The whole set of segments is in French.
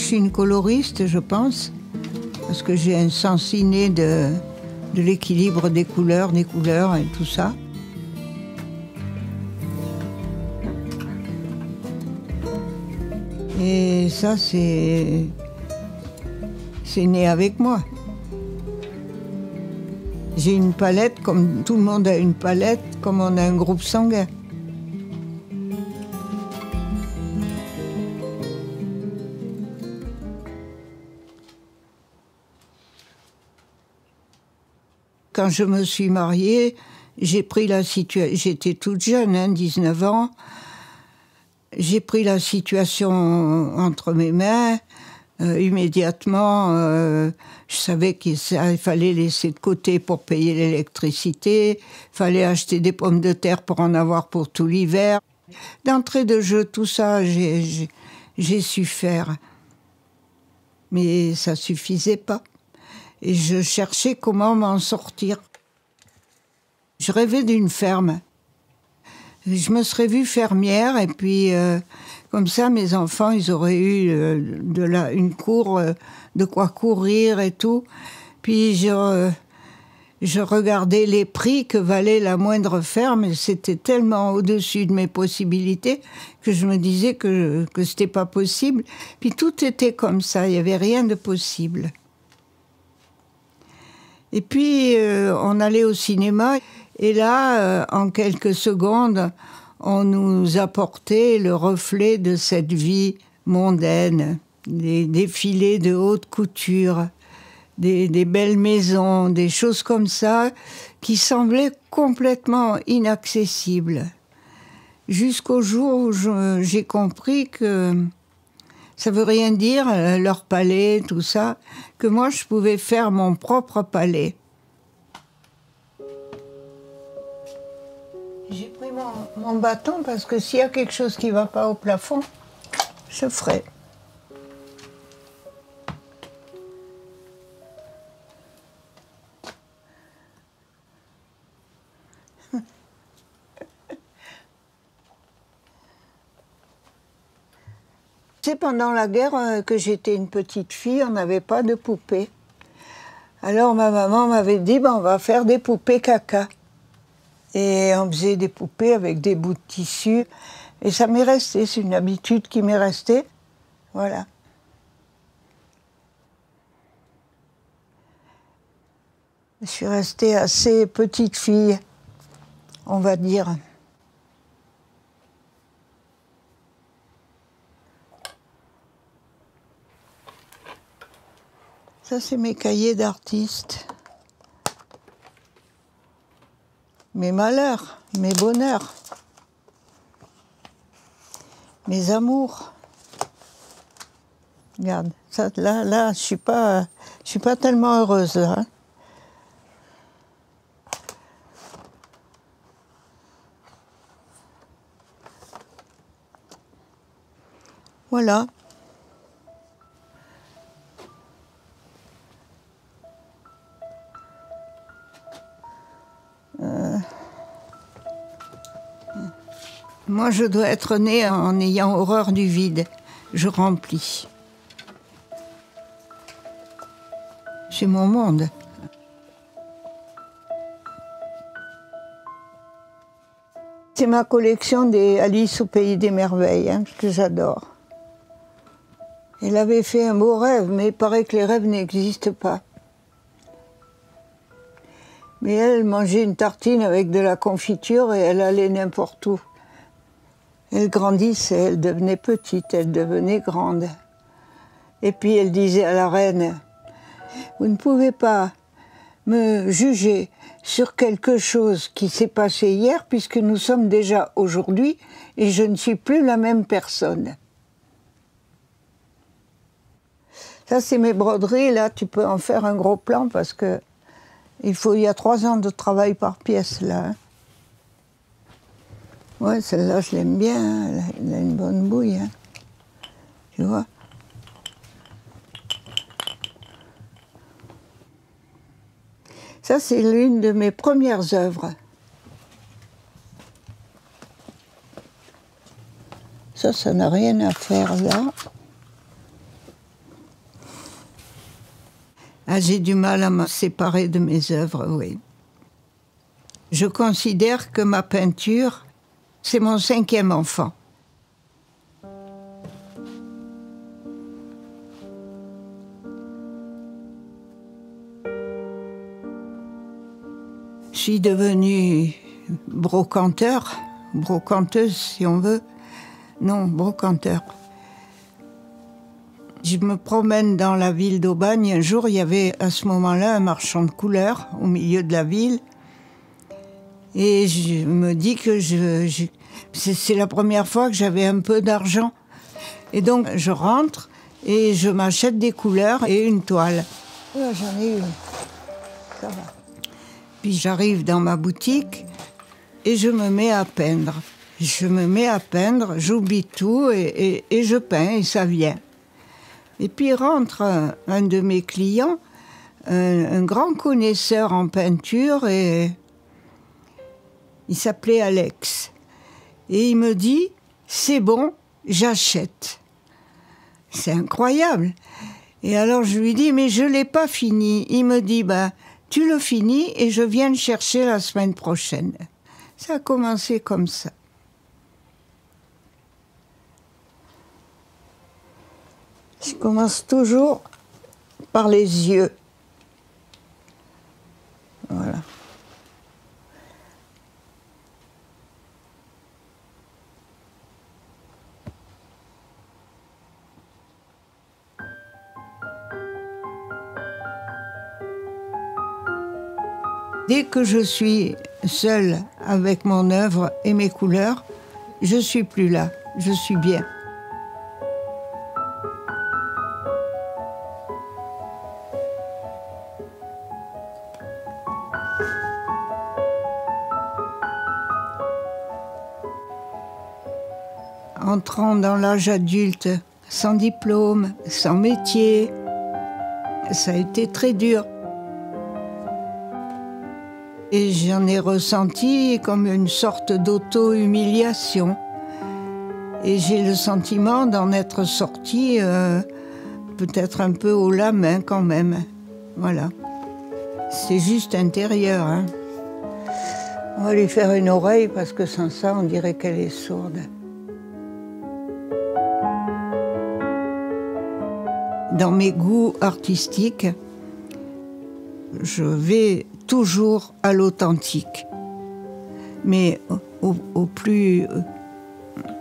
suis une coloriste, je pense, parce que j'ai un sens inné de l'équilibre des couleurs et tout ça. Et ça, c'est né avec moi. J'ai une palette, comme tout le monde a une palette, comme on a un groupe sanguin. Quand je me suis mariée, j'ai pris la situation. J'étais toute jeune, 19 ans. J'ai pris la situation entre mes mains. Immédiatement, je savais qu'il fallait laisser de côté pour payer l'électricité. Il fallait acheter des pommes de terre pour en avoir pour tout l'hiver. D'entrée de jeu, tout ça, j'ai su faire. Mais ça suffisait pas. Et je cherchais comment m'en sortir. Je rêvais d'une ferme. Je me serais vue fermière et puis comme ça mes enfants ils auraient eu une cour, de quoi courir et tout. Puis je regardais les prix que valait la moindre ferme et c'était tellement au-dessus de mes possibilités que je me disais que c'était pas possible. Puis tout était comme ça, il y avait rien de possible. Et puis, on allait au cinéma, et là, en quelques secondes, on nous apportait le reflet de cette vie mondaine, des défilés de haute couture, des belles maisons, des choses comme ça, qui semblaient complètement inaccessibles. Jusqu'au jour où j'ai compris que ça veut rien dire, leur palais, tout ça, que moi je pouvais faire mon propre palais. J'ai pris mon bâton parce que s'il y a quelque chose qui ne va pas au plafond, je ferai. C'est pendant la guerre que j'étais une petite fille, on n'avait pas de poupées. Alors ma maman m'avait dit, on va faire des poupées caca. Et on faisait des poupées avec des bouts de tissu. Et ça m'est resté, c'est une habitude qui m'est restée. Voilà. Je suis restée assez petite fille, on va dire. Ça, c'est mes cahiers d'artiste. Mes malheurs, mes bonheurs, mes amours. Regarde, ça, là, je suis pas tellement heureuse, là. Hein. Voilà. Moi, je dois être née en ayant horreur du vide. Je remplis. C'est mon monde. C'est ma collection des Alice au Pays des Merveilles, que j'adore. Elle avait fait un beau rêve, mais il paraît que les rêves n'existent pas. Mais elle mangeait une tartine avec de la confiture et elle allait n'importe où. Elle grandissait, elle devenait petite, elle devenait grande. Et puis elle disait à la reine, « Vous ne pouvez pas me juger sur quelque chose qui s'est passé hier puisque nous sommes déjà aujourd'hui et je ne suis plus la même personne. » Ça, c'est mes broderies. Là, tu peux en faire un gros plan parce que il y a 3 ans de travail par pièce, là. Hein. Ouais, celle-là, je l'aime bien. Hein. Elle a une bonne bouille. Hein. Tu vois? Ça, c'est l'une de mes premières œuvres. Ça n'a rien à faire là. Ah, j'ai du mal à me séparer de mes œuvres, oui. Je considère que ma peinture, c'est mon 5e enfant. Je suis devenue brocanteuse si on veut. Non, brocanteur. Je me promène dans la ville d'Aubagne. Un jour, il y avait à ce moment-là un marchand de couleurs au milieu de la ville. Et je me dis que c'est la première fois que j'avais un peu d'argent. Et donc, je rentre et je m'achète des couleurs et une toile. Là, j'en ai une. Ça va. Puis j'arrive dans ma boutique et je me mets à peindre. Je me mets à peindre, j'oublie tout et je peins et ça vient. Et puis rentre un de mes clients, un grand connaisseur en peinture, et il s'appelait Alex. Et il me dit, c'est bon, j'achète. C'est incroyable. Et alors je lui dis, mais je ne l'ai pas fini. Il me dit, ben, tu le finis et je viens le chercher la semaine prochaine. Ça a commencé comme ça. Je commence toujours par les yeux. Voilà. Dès que je suis seule avec mon œuvre et mes couleurs, je ne suis plus là, je suis bien. Entrant dans l'âge adulte, sans diplôme, sans métier, ça a été très dur. Et j'en ai ressenti comme une sorte d'auto-humiliation. Et j'ai le sentiment d'en être sortie peut-être un peu haut la main quand même. Voilà. C'est juste intérieur, hein. On va lui faire une oreille parce que sans ça, on dirait qu'elle est sourde. Dans mes goûts artistiques, je vais toujours à l'authentique, mais au plus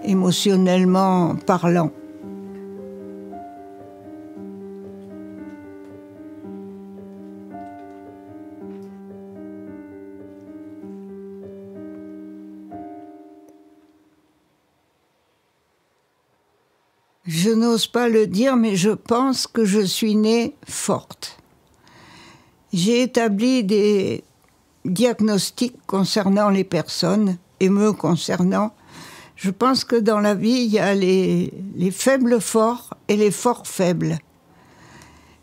émotionnellement parlant. Je n'ose pas le dire, mais je pense que je suis née forte. J'ai établi des diagnostics concernant les personnes et me concernant. Je pense que dans la vie, il y a les faibles forts et les forts faibles.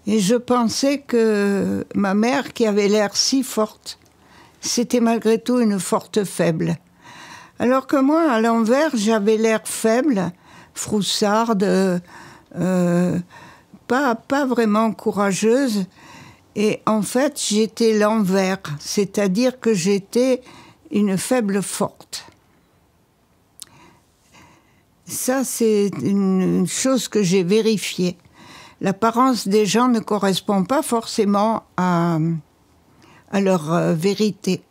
Et je pensais que ma mère, qui avait l'air si forte, c'était malgré tout une forte faible. Alors que moi, à l'envers, j'avais l'air faible, froussarde, pas vraiment courageuse. Et en fait, j'étais l'envers, c'est-à-dire que j'étais une faible forte. Ça, c'est une chose que j'ai vérifiée. L'apparence des gens ne correspond pas forcément à leur vérité.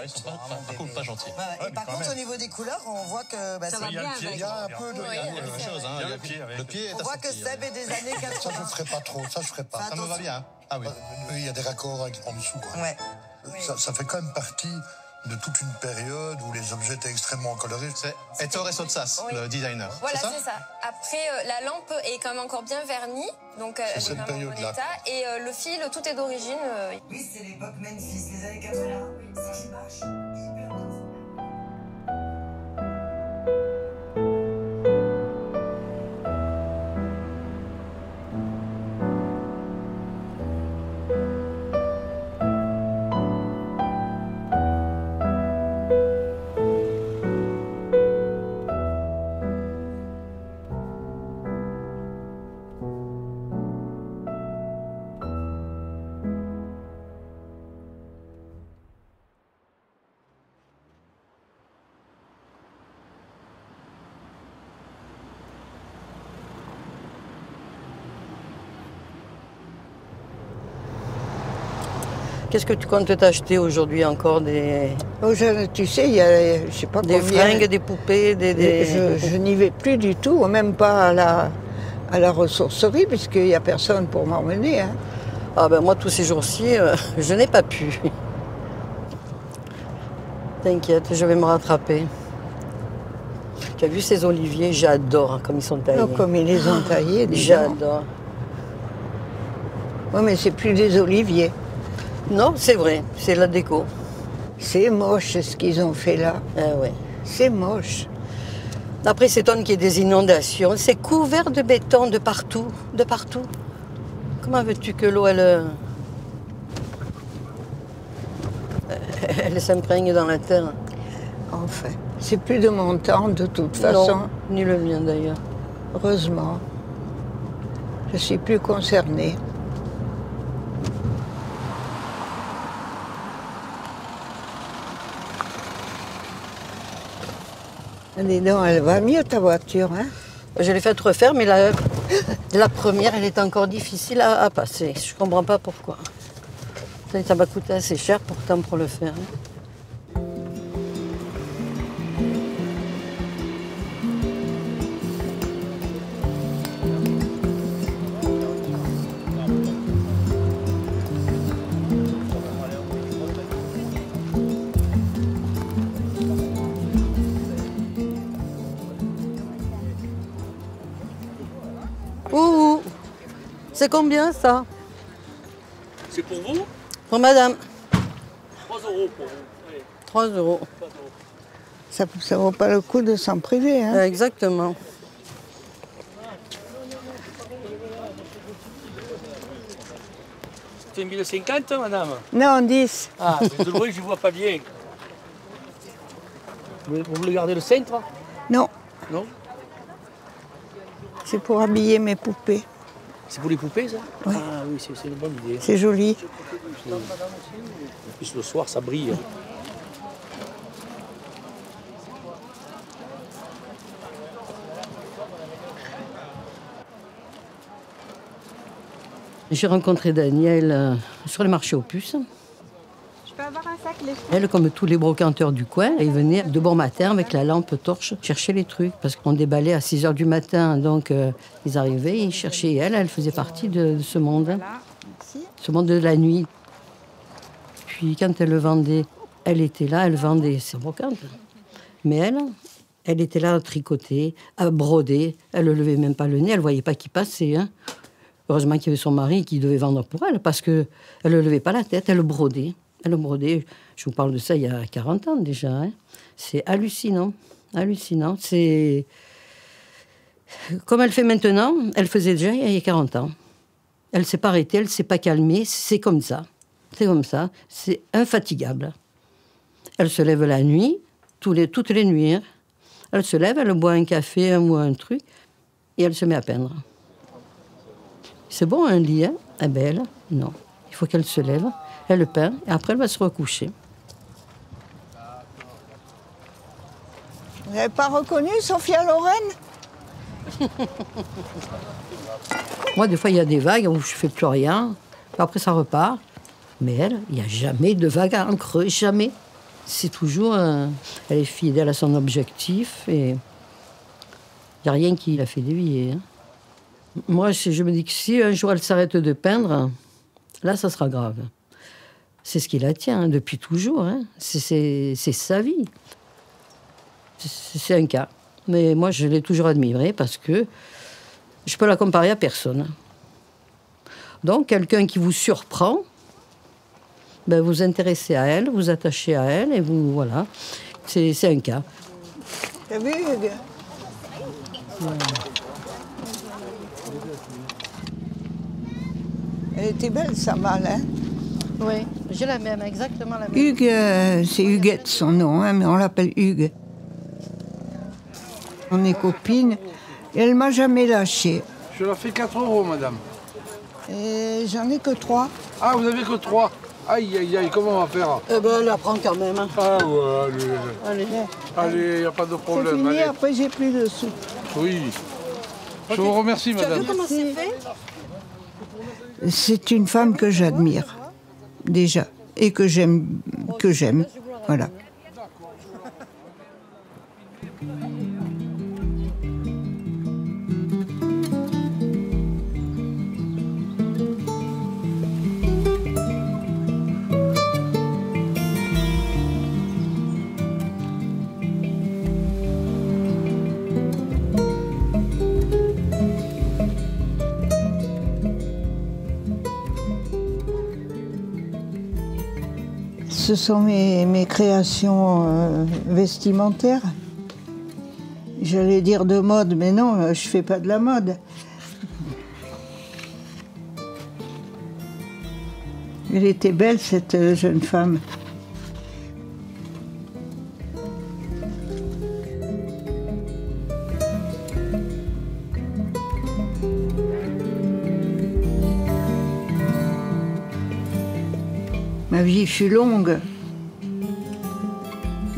Ils sont pas gentils. Ouais, et par contre, au niveau des couleurs, on voit que ça va bien. Il y a un peu de chose. Hein. Le pied est on voit que Seb est des années 80. Ça, je ferai pas trop. Ça, je ferai pas. Ça me va bien. Ah oui. Il y a des raccords en dessous. Quoi. Ouais. Ça fait quand même partie de toute une période où les objets étaient extrêmement colorés. C'est Ettore Sottsass, Oui. le designer. Voilà, c'est ça? c'est ça. Après, la lampe est quand même encore bien vernie, donc elle est cette vraiment en bon période-là. état. Et le fil, tout est d'origine. Oui, c'est l'époque Memphis, les années 80. Oui, ça qui marche. Hyper bien. Qu'est-ce que tu comptes t'acheter aujourd'hui encore Tu sais, il y a, je sais pas des combien. fringues, des poupées, Je n'y vais plus du tout, même pas à la ressourcerie, puisqu'il n'y a personne pour m'emmener. Hein. Ah ben moi, tous ces jours-ci, je n'ai pas pu. T'inquiète, je vais me rattraper. Tu as vu ces oliviers? J'adore comme ils sont taillés. Non, comme ils les ont taillés, déjà. J'adore. Oui, mais c'est plus des oliviers. Non, c'est vrai, c'est la déco. C'est moche ce qu'ils ont fait là. Ah ouais. C'est moche. Après, s'étonne qu'il y ait des inondations. C'est couvert de béton de partout, de partout. Comment veux-tu que l'eau, elle s'imprègne dans la terre? Enfin, c'est plus de mon temps de toute façon. Non, ni le mien d'ailleurs. Heureusement. Je suis plus concernée. Dis donc, elle va mieux ta voiture, hein? Je l'ai fait refaire, mais la première, elle est encore difficile à passer. Je comprends pas pourquoi. Ça m'a coûté assez cher pourtant pour le faire. Ouh, c'est combien ça? C'est pour vous? Pour madame. 3 € pour vous. Allez, 3 €. Ça vaut pas le coup de s'en priver, hein? Exactement. C'est 1050, madame? Non, 10. Ah, de loin, je ne vois pas bien. Vous voulez garder le centre? Non, Non? c'est pour habiller mes poupées. C'est pour les poupées, ça? Oui. Ah oui, c'est une bonne idée. C'est joli. En plus, le soir, ça brille. J'ai rencontré Danielle sur le marché aux puces. Je peux avoir un sac, les filles? Elle, comme tous les brocanteurs du coin, elle venait de bon matin avec la lampe torche chercher les trucs. Parce qu'on déballait à 6 h du matin, donc ils arrivaient, ils cherchaient. Elle faisait partie de ce monde. Voilà, merci. Ce monde de la nuit. Puis quand elle le vendait, elle était là, elle vendait ses brocantes. Mais elle était là à tricoter, à broder. Elle ne levait même pas le nez, elle ne voyait pas qui passait. Hein. Heureusement qu'il y avait son mari qui devait vendre pour elle, parce qu'elle ne levait pas la tête, elle brodait. Elle brodait, je vous parle de ça il y a 40 ans déjà. Hein. C'est hallucinant, hallucinant. C'est comme elle fait maintenant, elle faisait déjà il y a 40 ans. Elle ne s'est pas arrêtée, elle ne s'est pas calmée, c'est comme ça. C'est comme ça, c'est infatigable. Elle se lève la nuit, toutes les nuits. Hein. Elle se lève, elle boit un café ou un truc, et elle se met à peindre. C'est bon un lit, hein? Eh bien, elle, non. Il faut qu'elle se lève, elle peint, et après elle va se recoucher. Vous n'avez pas reconnu Sophia Loren? Moi, des fois, il y a des vagues où je fais plus rien, après ça repart. Mais elle, il n'y a jamais de vague en creux, jamais. C'est toujours... elle est fidèle à son objectif, et il n'y a rien qui la fait dévier. Hein. Moi, je me dis que si un jour elle s'arrête de peindre, là, ça sera grave. C'est ce qui la tient, hein, depuis toujours. Hein. C'est sa vie. C'est un cas. Mais moi, je l'ai toujours admirée parce que je peux la comparer à personne. Donc, quelqu'un qui vous surprend, ben, vous intéressez à elle, vous attachez à elle, et vous, voilà. C'est un cas. T'as vu, Hugues? Elle était belle, sa malle, hein? Oui, j'ai la même, exactement la même. Hugues, c'est Huguette son nom, hein, mais on l'appelle Hugues. On est copines, et elle m'a jamais lâchée. Je leur fais 4 €, madame. Et j'en ai que 3. Ah, vous avez que 3? Aïe, aïe, aïe, comment on va faire? Eh ben, elle la prend quand même. Hein. Ah ouais, Allez. allez, y a pas de C'est problème. fini, Allez. après j'ai plus de sous. Oui. Je vous remercie, Tu as madame. vu comment c'est fait? C'est une femme que j'admire, déjà, et que j'aime, voilà. Ce sont mes créations vestimentaires. J'allais dire de mode, mais non, je fais pas de la mode. Elle était belle, cette jeune femme. Ma vie fut longue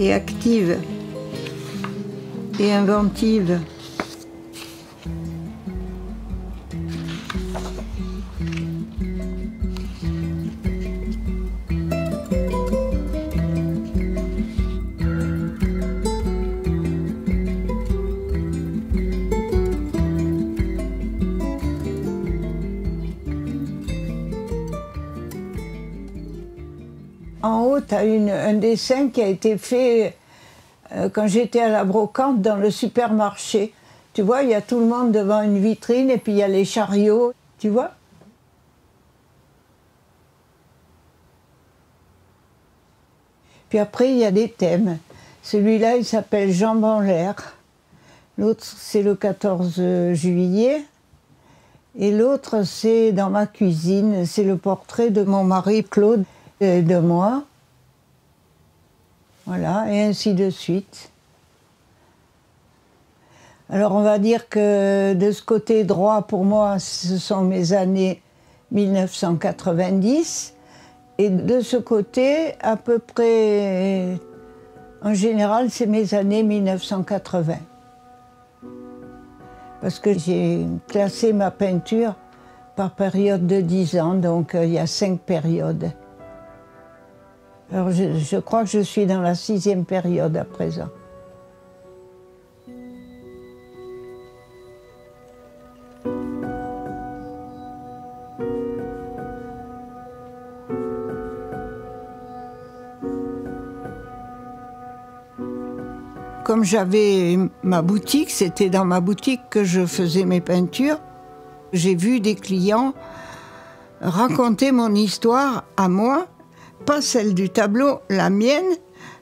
et active et inventive. En haut, tu as un dessin qui a été fait quand j'étais à la brocante dans le supermarché. Tu vois, il y a tout le monde devant une vitrine et puis il y a les chariots, tu vois? Puis après, il y a des thèmes. Celui-là, il s'appelle Jambes en l'air. L'autre, c'est le 14 juillet. Et l'autre, c'est dans ma cuisine. C'est le portrait de mon mari Claude. De moi, voilà, et ainsi de suite. Alors on va dire que de ce côté droit, pour moi, ce sont mes années 1990, et de ce côté, à peu près, en général, c'est mes années 1980. Parce que j'ai classé ma peinture par période de 10 ans, donc il y a 5 périodes. Alors je crois que je suis dans la 6e période à présent. Comme j'avais ma boutique, c'était dans ma boutique que je faisais mes peintures. J'ai vu des clients raconter mon histoire à moi, pas celle du tableau, la mienne,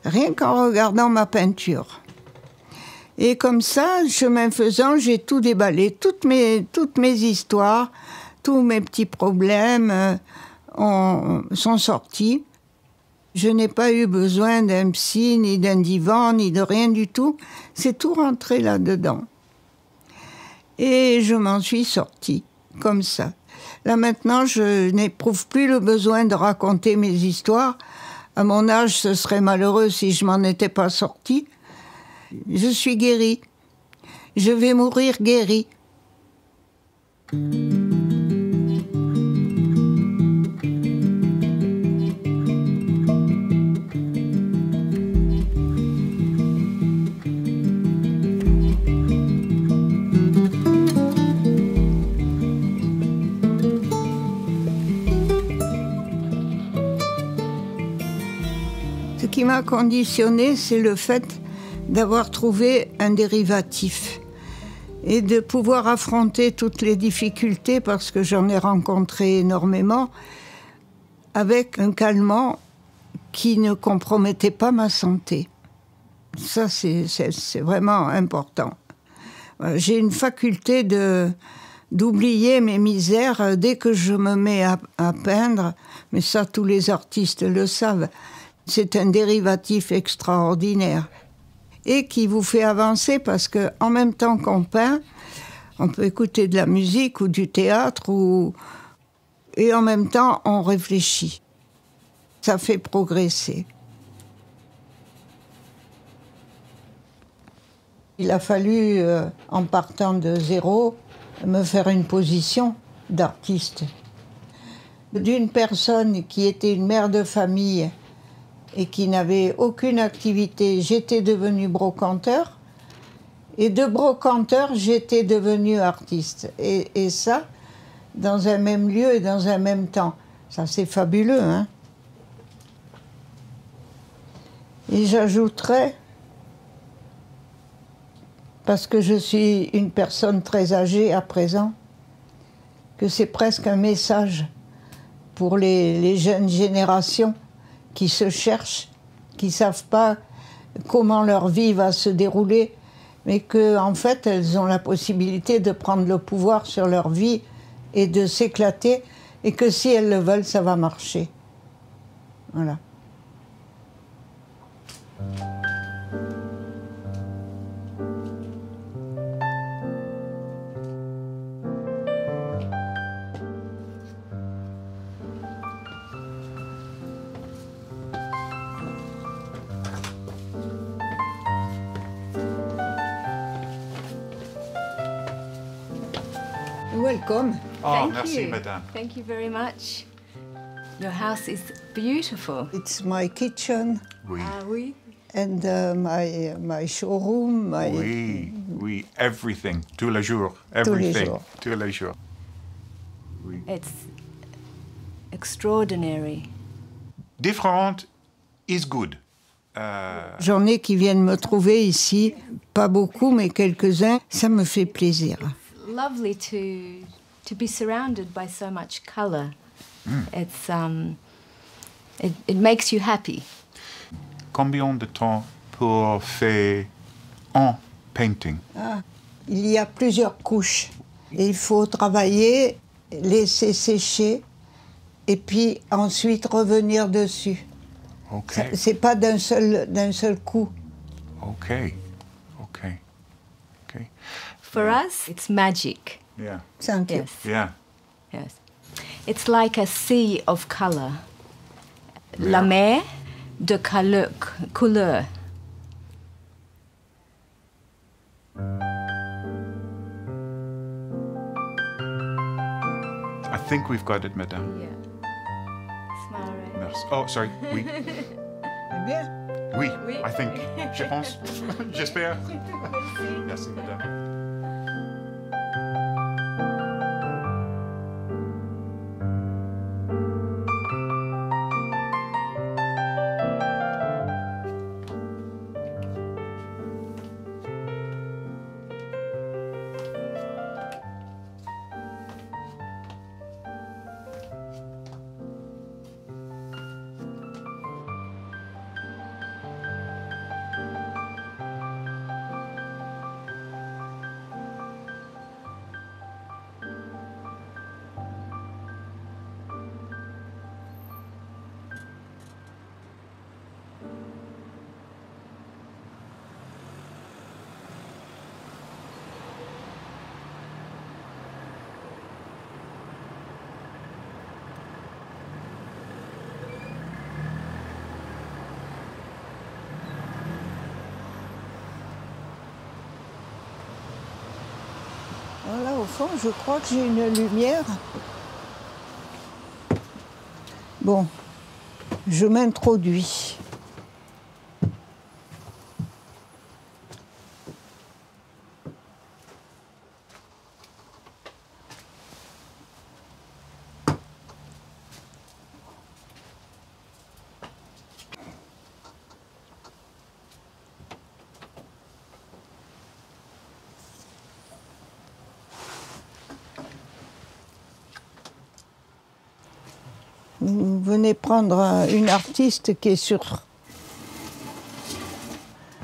rien qu'en regardant ma peinture. Et comme ça, chemin faisant, j'ai tout déballé, toutes mes histoires, tous mes petits problèmes sont sortis. Je n'ai pas eu besoin d'un psy, ni d'un divan, ni de rien du tout. C'est tout rentré là-dedans. Et je m'en suis sortie, comme ça. Là maintenant, je n'éprouve plus le besoin de raconter mes histoires. À mon âge, ce serait malheureux si je m'en étais pas sortie. Je suis guérie. Je vais mourir guérie. qui m'a conditionné, c'est le fait d'avoir trouvé un dérivatif et de pouvoir affronter toutes les difficultés, parce que j'en ai rencontré énormément, avec un calmant qui ne compromettait pas ma santé. Ça, c'est vraiment important. J'ai une faculté d'oublier mes misères dès que je me mets à peindre, mais ça, tous les artistes le savent. C'est un dérivatif extraordinaire et qui vous fait avancer, parce qu'en même temps qu'on peint, on peut écouter de la musique ou du théâtre, et en même temps, on réfléchit. Ça fait progresser. Il a fallu, en partant de zéro, me faire une position d'artiste. D'une personne qui était une mère de famille et qui n'avait aucune activité, j'étais devenue brocanteur. Et de brocanteur, j'étais devenue artiste. Et ça, dans un même lieu et dans un même temps. Ça, c'est fabuleux, hein? Et j'ajouterais, parce que je suis une personne très âgée à présent, que c'est presque un message pour les jeunes générations qui se cherchent, qui ne savent pas comment leur vie va se dérouler, mais qu'en fait, elles ont la possibilité de prendre le pouvoir sur leur vie et de s'éclater, et que si elles le veulent, ça va marcher. Voilà. Welcome. Oh, merci, you. madame. Thank you very much. Your house is beautiful. It's my kitchen Oui, Ah oui. and my showroom. oui, everything, tous les jours, everything, tous les jours. Oui. It's extraordinary. Different is good. J'en ai qui viennent me trouver ici, pas beaucoup, mais quelques-uns. Ça me fait plaisir. Lovely to be surrounded by so much color. It's it makes you happy. Combien de temps pour faire un painting? Il y a plusieurs couches. Et il faut travailler, laisser sécher, et puis ensuite revenir dessus. Okay. C'est pas d'un seul coup. Okay. For us, it's magic. Yeah. Thank you. Yes. Yeah. Yes. It's like a sea of color. La mer de couleur. I think we've got it, madame. Yeah. Smile red. Merci. Oh, sorry. Oui. Bien. Oui, Oui. I think. Je pense. J'espère. Merci, madame. Là, au fond, je crois que j'ai une lumière. Bon, je m'introduis. Vous venez prendre une artiste qui est sur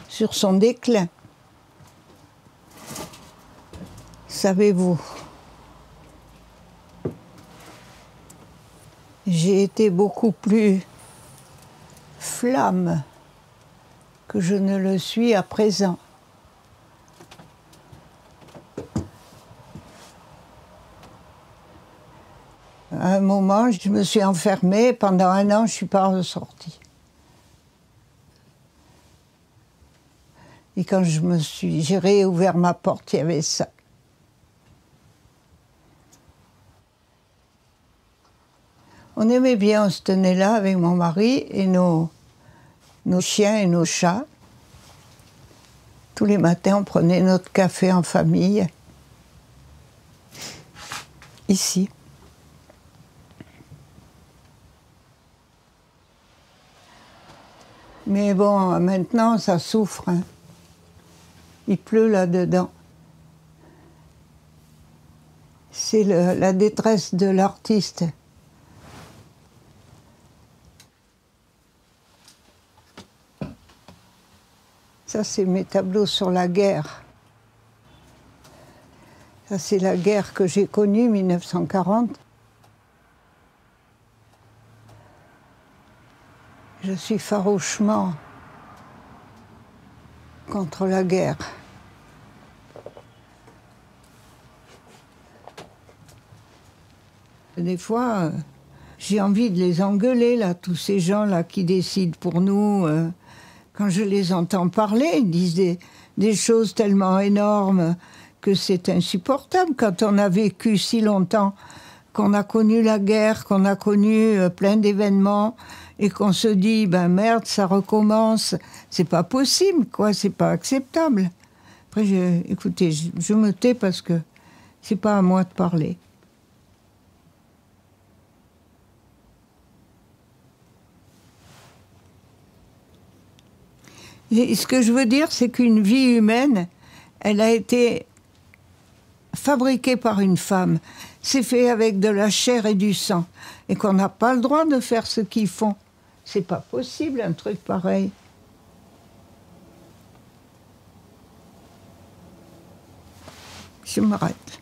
son déclin. Savez-vous, j'ai été beaucoup plus flamme que je ne le suis à présent. À un moment, je me suis enfermée. Pendant 1 an, je ne suis pas ressortie. Et quand j'ai réouvert ma porte, il y avait ça. On aimait bien, on se tenait là avec mon mari et nos chiens et nos chats. Tous les matins, on prenait notre café en famille. Ici. Mais bon, maintenant, ça souffre. Hein. Il pleut là-dedans. C'est la détresse de l'artiste. Ça, c'est mes tableaux sur la guerre. Ça, c'est la guerre que j'ai connue, 1940. Je suis farouchement contre la guerre. Des fois, j'ai envie de les engueuler, là, tous ces gens-là qui décident pour nous. Quand je les entends parler, ils disent des choses tellement énormes que c'est insupportable. Quand on a vécu si longtemps, qu'on a connu la guerre, qu'on a connu plein d'événements, et qu'on se dit, ben merde, ça recommence, c'est pas possible, quoi, c'est pas acceptable. Après, écoutez, je me tais parce que c'est pas à moi de parler. Et ce que je veux dire, c'est qu'une vie humaine, elle a été fabriquée par une femme. C'est fait avec de la chair et du sang. Et qu'on n'a pas le droit de faire ce qu'ils font. C'est pas possible, un truc pareil. Je m'arrête.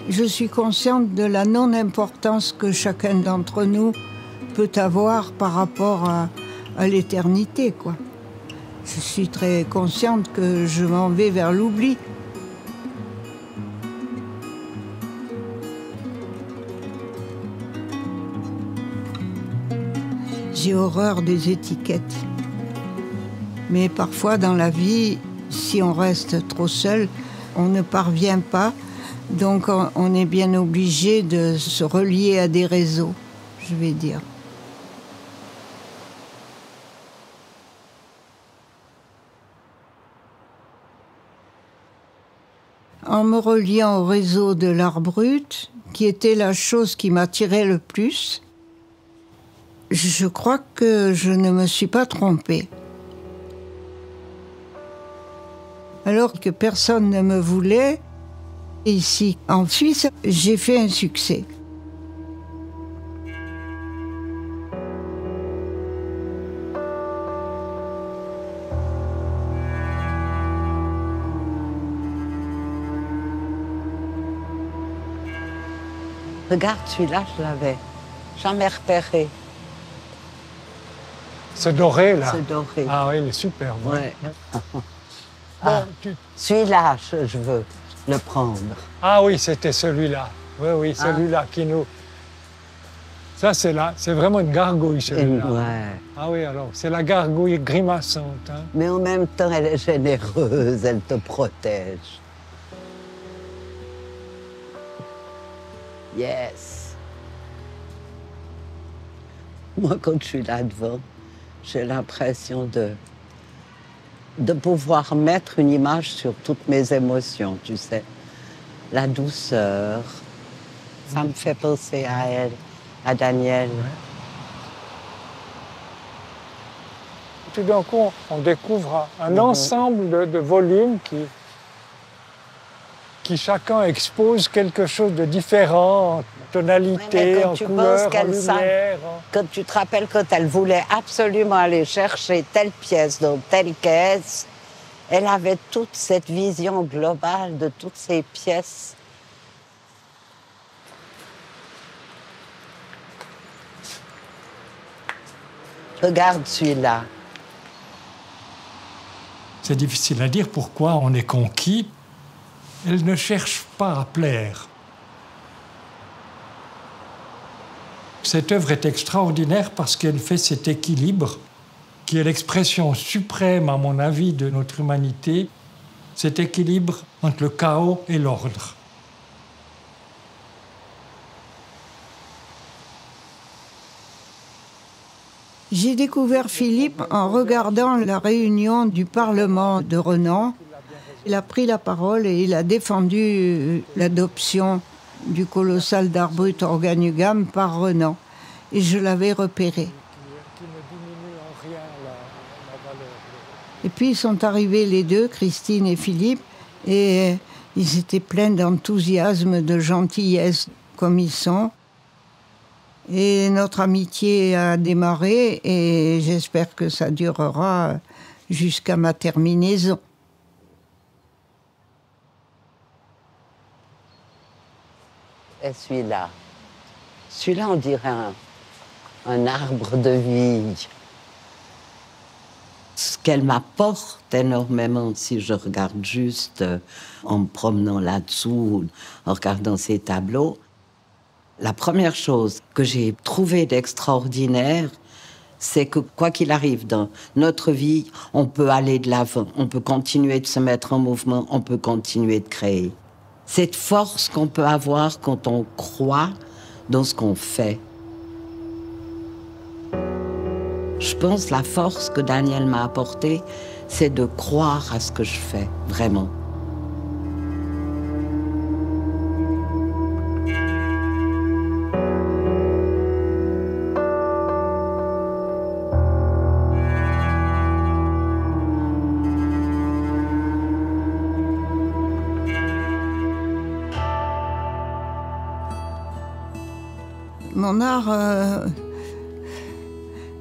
Je suis consciente de la non-importance que chacun d'entre nous peut avoir par rapport à l'éternité, quoi. Je suis très consciente que je m'en vais vers l'oubli. J'ai horreur des étiquettes. Mais parfois dans la vie, si on reste trop seul, on ne parvient pas. Donc on est bien obligé de se relier à des réseaux, je vais dire. En me reliant au réseau de l'art brut, qui était la chose qui m'attirait le plus, je crois que je ne me suis pas trompée. Alors que personne ne me voulait, ici, en Suisse, j'ai fait un succès. Regarde, celui-là, je l'avais jamais repéré. Ce doré, là. Ce doré. Ah oui, il est superbe. Ouais. Bon, Celui-là, je veux le prendre. Ah oui, c'était celui-là. Oui, oui, celui-là qui nous... Ça, c'est là. C'est vraiment une gargouille, celui-là. Ouais. Ah oui, alors, c'est la gargouille grimaçante. Hein. Mais en même temps, elle est généreuse, elle te protège. Yes. Moi, quand je suis là devant, j'ai l'impression de pouvoir mettre une image sur toutes mes émotions, tu sais. La douceur, ça me fait penser à elle, à Daniel. Ouais. Tout d'un coup, on découvre un ensemble de volumes qui chacun expose quelque chose de différent, en tonalité, en couleur, en lumière. Quand tu te rappelles quand elle voulait absolument aller chercher telle pièce dans telle caisse, elle avait toute cette vision globale de toutes ces pièces. Regarde celui-là. C'est difficile à dire pourquoi on est conquis. Elle ne cherche pas à plaire. Cette œuvre est extraordinaire parce qu'elle fait cet équilibre qui est l'expression suprême, à mon avis, de notre humanité, cet équilibre entre le chaos et l'ordre. J'ai découvert Philippe en regardant la réunion du Parlement de Renan. Il a pris la parole et il a défendu l'adoption du colossal d'Arbrut Organigam par Renan. Et je l'avais repéré. Et puis ils sont arrivés les deux, Christine et Philippe, et ils étaient pleins d'enthousiasme, de gentillesse, comme ils sont. Et notre amitié a démarré et j'espère que ça durera jusqu'à ma terminaison. Et celui-là, on dirait un arbre de vie. Ce qu'elle m'apporte énormément, si je regarde juste en me promenant là-dessous, en regardant ces tableaux, la première chose que j'ai trouvée d'extraordinaire, c'est que quoi qu'il arrive dans notre vie, on peut aller de l'avant, on peut continuer de se mettre en mouvement, on peut continuer de créer. Cette force qu'on peut avoir quand on croit dans ce qu'on fait. Je pense que la force que Daniel m'a apportée, c'est de croire à ce que je fais, vraiment. Mon art,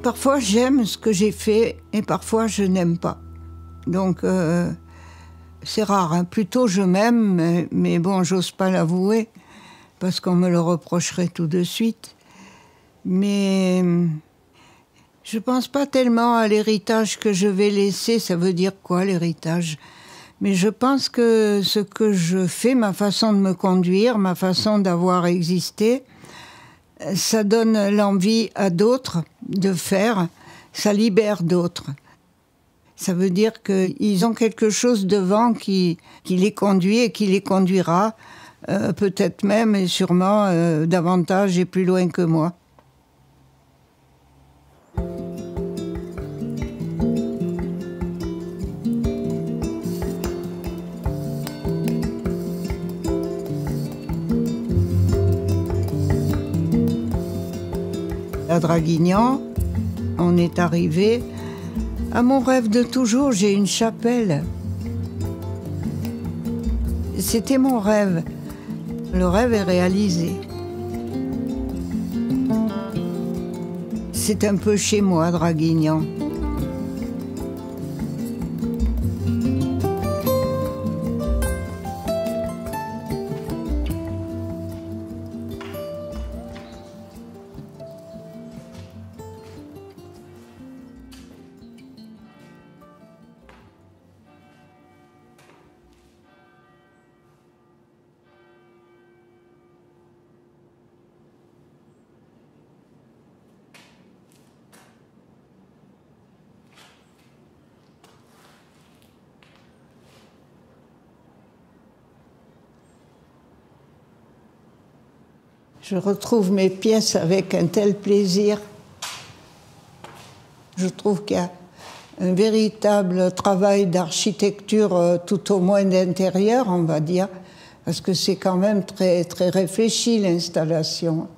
parfois j'aime ce que j'ai fait et parfois je n'aime pas. Donc c'est rare, hein. Plutôt je m'aime, mais bon, j'ose pas l'avouer parce qu'on me le reprocherait tout de suite. Mais je pense pas tellement à l'héritage que je vais laisser. Ça veut dire quoi l'héritage ? Mais je pense que ce que je fais, ma façon de me conduire, ma façon d'avoir existé, ça donne l'envie à d'autres de faire, ça libère d'autres. Ça veut dire qu'ils ont quelque chose devant qui les conduit et qui les conduira, peut-être même et sûrement davantage et plus loin que moi. À Draguignan, on est arrivé. À mon rêve de toujours, j'ai une chapelle. C'était mon rêve. Le rêve est réalisé. C'est un peu chez moi, Draguignan. Je retrouve mes pièces avec un tel plaisir. Je trouve qu'il y a un véritable travail d'architecture, tout au moins d'intérieur, on va dire, parce que c'est quand même très, très réfléchi, l'installation.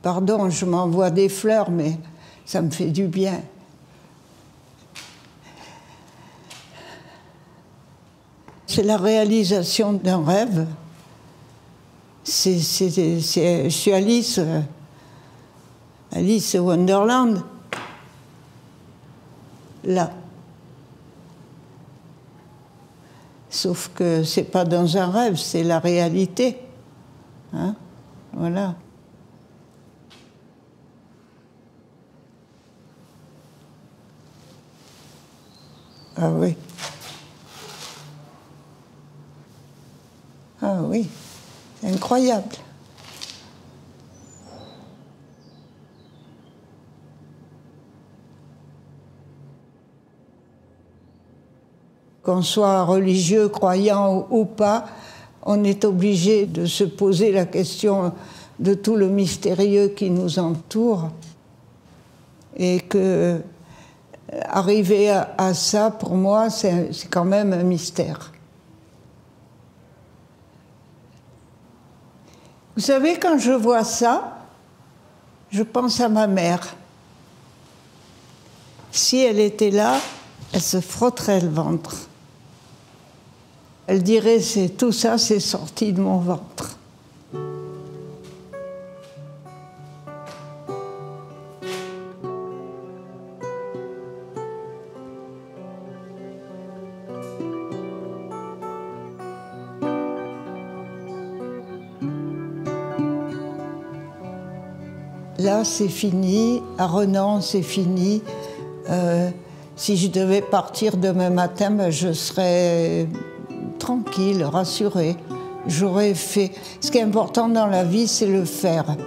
Pardon, je m'envoie des fleurs, mais ça me fait du bien. C'est la réalisation d'un rêve. Je suis Alice au Wonderland, là. Sauf que c'est pas dans un rêve, c'est la réalité. Hein? Voilà. Ah oui. Ah oui, c'est incroyable. Qu'on soit religieux, croyant ou pas, on est obligé de se poser la question de tout le mystérieux qui nous entoure. Et que arriver à ça, pour moi, c'est quand même un mystère. Vous savez, quand je vois ça, je pense à ma mère. Si elle était là, elle se frotterait le ventre. Elle dirait, tout ça, c'est sorti de mon ventre. Là, c'est fini. À Renan, c'est fini. Si je devais partir demain matin, ben, je serais tranquille, rassurée. J'aurais fait. Ce qui est important dans la vie, c'est le faire.